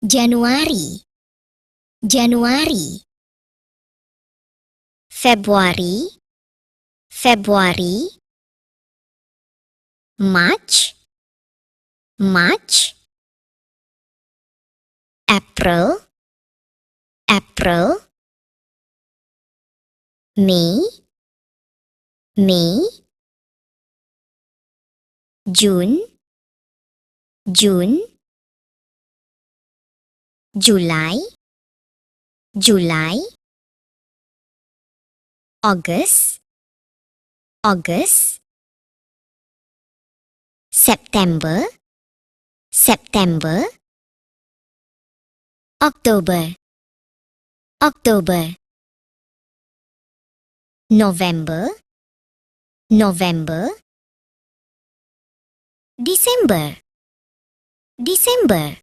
Januari, Januari. Februari, Februari. March, March. April, April. May, May. June, June. July, July. August, August. September, September. October, October. November, November. December, December.